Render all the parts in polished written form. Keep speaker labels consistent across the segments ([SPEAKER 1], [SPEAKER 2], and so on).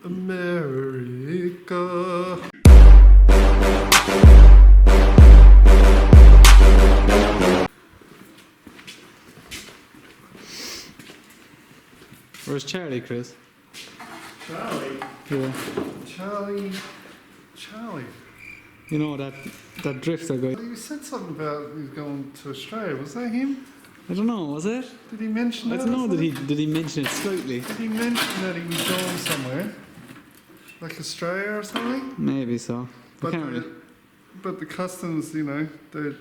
[SPEAKER 1] America.
[SPEAKER 2] Where's Charlie, Chris?
[SPEAKER 1] Charlie?
[SPEAKER 2] Yeah.
[SPEAKER 1] Charlie.
[SPEAKER 2] You know that drifter guy?
[SPEAKER 1] You said something about he's going to Australia. Was that him?
[SPEAKER 2] I don't know, was it?
[SPEAKER 1] Did he mention
[SPEAKER 2] I
[SPEAKER 1] that?
[SPEAKER 2] don't know, did he mention it slightly?
[SPEAKER 1] Did he mention that he was going somewhere? Like Australia or something?
[SPEAKER 2] Maybe so.
[SPEAKER 1] But the customs, you have to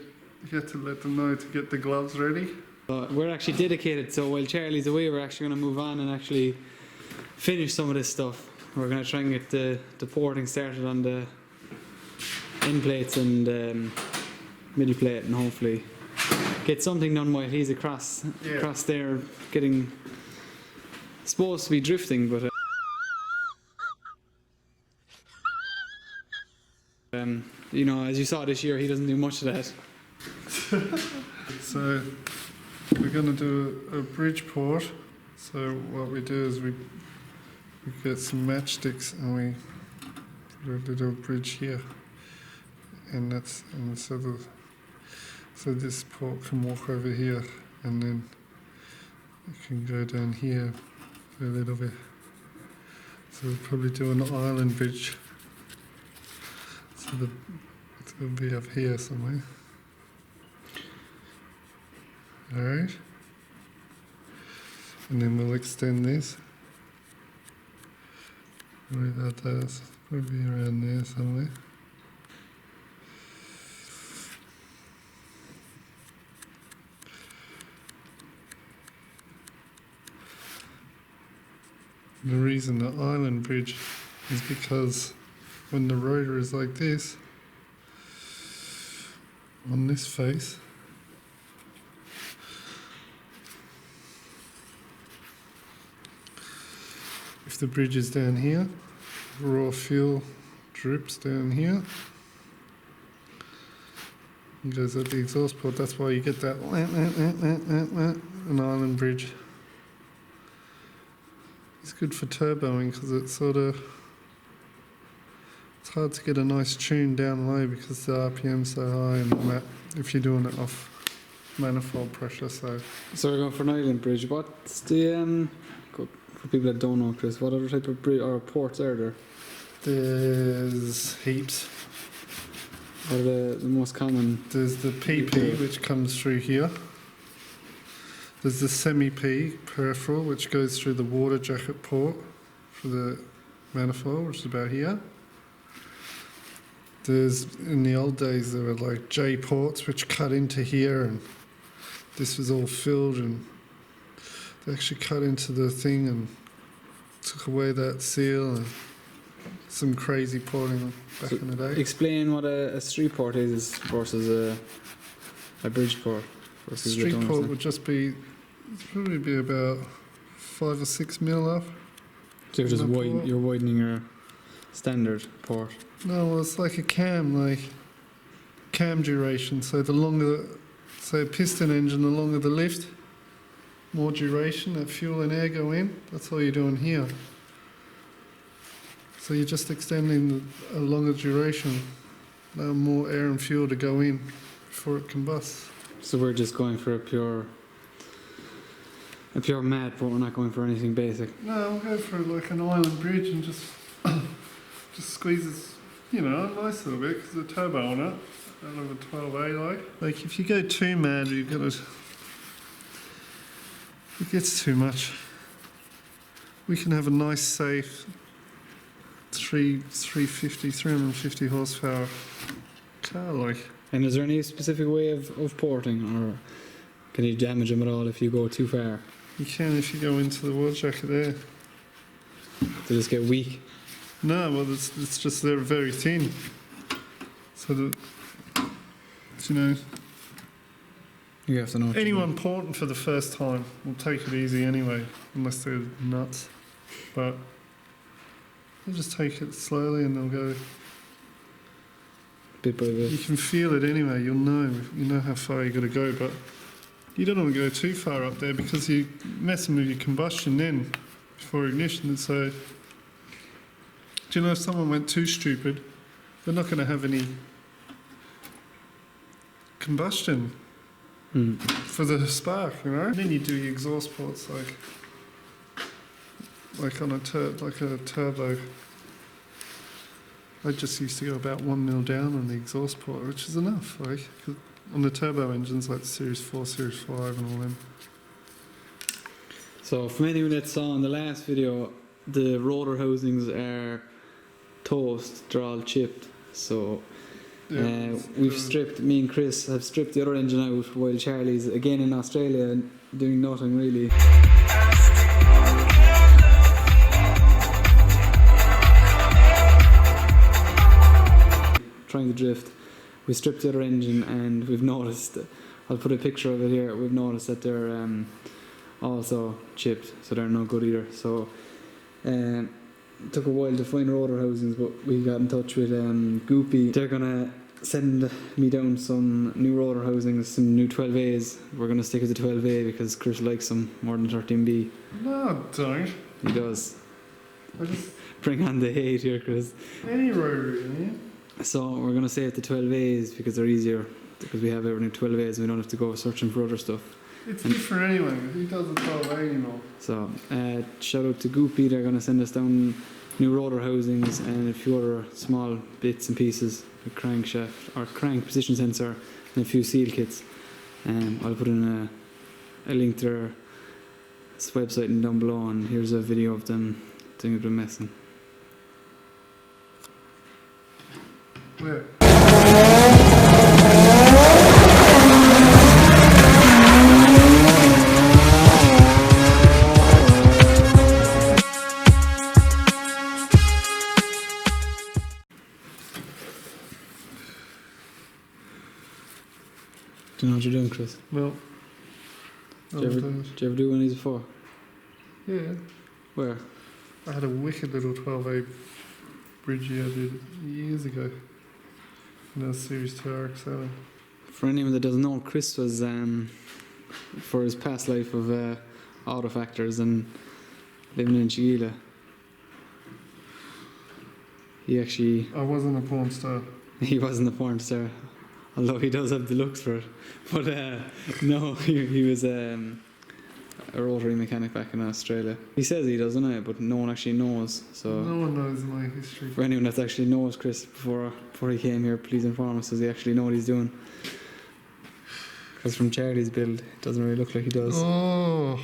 [SPEAKER 1] let them know to get the gloves ready.
[SPEAKER 2] We're actually dedicated, so while Charlie's away, we're actually going to move on and actually finish some of this stuff. We're going to try and get the porting started on the end plates and middle plate, and hopefully get something done while he's across there getting supposed to be drifting, but as you saw this year, he doesn't do much of that.
[SPEAKER 1] So we're going to do a bridge port. So what we do is we get some matchsticks and we put a little bridge here, and so this port can walk over here, and then it can go down here for a little bit. So we'll probably do an island bridge. So it'll be up here somewhere. Alright. And then we'll extend this. Where that does, probably around there somewhere. The reason the island bridge is because when the rotor is like this, on this face, if the bridge is down here, raw fuel drips down here and goes at the exhaust port. That's why you get that an island bridge. It's good for turboing because it's hard to get a nice tune down low because the RPM's so high, and if you're doing it off manifold pressure. So
[SPEAKER 2] we're going for an island bridge. What's the for people that don't know, Chris, what other type of bridge or ports are there?
[SPEAKER 1] There's heaps.
[SPEAKER 2] What are the most common?
[SPEAKER 1] There's the PP, which comes through here. There's the semi-P peripheral, which goes through the water jacket port for the manifold, which is about here. In the old days, there were like J ports, which cut into here, and this was all filled, and they actually cut into the thing and took away that seal, and some crazy porting back in the day.
[SPEAKER 2] Explain what a street port is versus a bridge port.
[SPEAKER 1] Street port would just be, probably be about 5 or 6 mil up.
[SPEAKER 2] So you're widening your standard port.
[SPEAKER 1] No, well, it's like a cam duration. So the longer, say a piston engine, the longer the lift, more duration, that fuel and air go in. That's all you're doing here. So you're just extending a longer duration, more air and fuel to go in before it combusts.
[SPEAKER 2] So we're just going for a pure mad port. We're not going for anything basic.
[SPEAKER 1] No, we'll go for like an island bridge and just squeezes, a nice little bit because the turbo on it. Out of a 12A like if you go too mad, you've got to. It gets too much. We can have a nice, safe 350 horsepower car like.
[SPEAKER 2] And is there any specific way of porting, or can you damage them at all if you go too far?
[SPEAKER 1] You can if you go into the water jacket there.
[SPEAKER 2] They just get weak?
[SPEAKER 1] No, well, it's just they're very thin. So that,
[SPEAKER 2] you have to know.
[SPEAKER 1] Anyone porting for the first time will take it easy anyway, unless they're nuts. But they'll just take it slowly and they'll go
[SPEAKER 2] bit by bit.
[SPEAKER 1] You can feel it anyway. You know how far you got to go, but you don't want to go too far up there because you're messing with your combustion then before ignition. So Do you know if someone went too stupid, they're not going to have any combustion for the spark, you know? Then you do your exhaust ports like on a turbo. I just used to go about 1 mil down on the exhaust port, which is enough, like, 'cause on the turbo engines like the Series 4, Series 5 and all them.
[SPEAKER 2] So from anyone that saw in the last video, the rotor housings are toast, they're all chipped. So we've stripped, me and Chris have stripped the other engine out while Charlie's again in Australia doing nothing really. Trying to drift. We stripped the other engine and we've noticed, I'll put a picture of it here, we've noticed that they're also chipped, so they're no good either. So it took a while to find rotor housings, but we got in touch with Goopy. They're gonna send me down some new rotor housings, some new 12As. We're gonna stick with the 12A because Chris likes them more than 13B.
[SPEAKER 1] No, don't.
[SPEAKER 2] He does.
[SPEAKER 1] I just
[SPEAKER 2] Bring on the hate here, Chris.
[SPEAKER 1] any rotary, yeah.
[SPEAKER 2] So we're gonna save the 12As because they're easier, because we have everything 12As and we don't have to go searching for other stuff.
[SPEAKER 1] It's different anyway. Who does the 12A anymore?
[SPEAKER 2] So shout out to Goopy, they're gonna send us down new rotor housings and a few other small bits and pieces, a crankshaft or crank position sensor and a few seal kits. I'll put in a link to their website and down below, and here's a video of them doing a bit of messing.
[SPEAKER 1] Where?
[SPEAKER 2] Do you know what you're doing, Chris?
[SPEAKER 1] Well,
[SPEAKER 2] Did you ever do one of these before?
[SPEAKER 1] yeah.
[SPEAKER 2] Where?
[SPEAKER 1] I had a wicked little 12A bridgey I did years ago. In a Series 2 RX-7.
[SPEAKER 2] For anyone that doesn't know, Chris was, for his past life of auto factors and living in Chigila, he actually,
[SPEAKER 1] I wasn't a porn star.
[SPEAKER 2] he wasn't a porn star, although he does have the looks for it. But no, he was a rotary mechanic back in Australia. He says he does, doesn't he? But no one actually knows. So
[SPEAKER 1] No one knows my history.
[SPEAKER 2] for anyone that actually knows Chris before he came here, please inform us. Does he actually know what he's doing? Because from Charlie's build, it doesn't really look like he does.
[SPEAKER 1] Oh.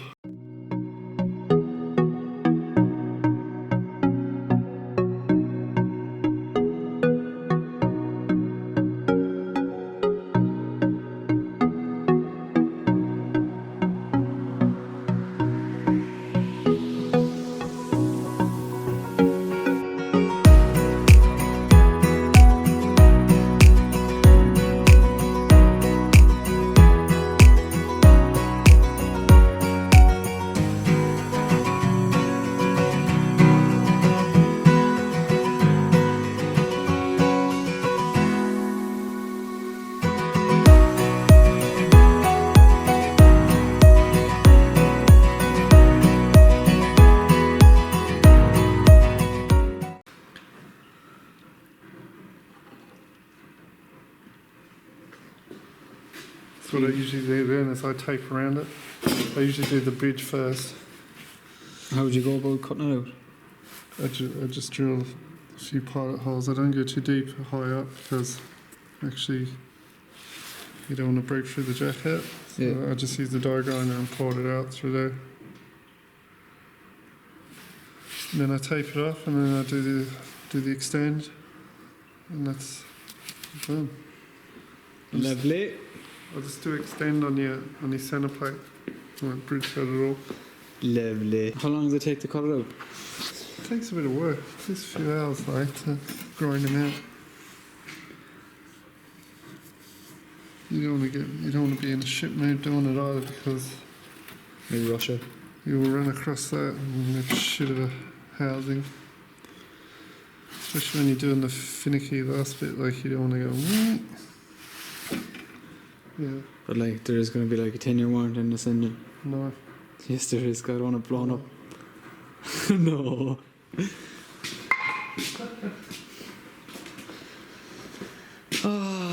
[SPEAKER 1] What I usually do then is I tape around it. I usually do the bridge first.
[SPEAKER 2] How would you go about cutting it out?
[SPEAKER 1] I just drill a few pilot holes. I don't go too deep or high up because actually you don't want to break through the jacket. So
[SPEAKER 2] Yeah.
[SPEAKER 1] I just use the die grinder and pour it out through there. And then I tape it off and then I do the extend, and that's done.
[SPEAKER 2] Lovely.
[SPEAKER 1] I'll just do extend on your centre plate. I won't bridge that at all.
[SPEAKER 2] Lovely. How long does it take to cut it out?
[SPEAKER 1] It takes a bit of work. It takes a few hours like to grind them out. You don't want to be in a shit mood doing it either, because
[SPEAKER 2] Maybe Russia.
[SPEAKER 1] you will run across that and make shit of a housing. Especially when you're doing the finicky last bit, like you don't want to go. Yeah,
[SPEAKER 2] But like, there is going to be like a 10-year warranty on this engine.
[SPEAKER 1] no.
[SPEAKER 2] Yes, there is. I don't want it blown up. No. Oh,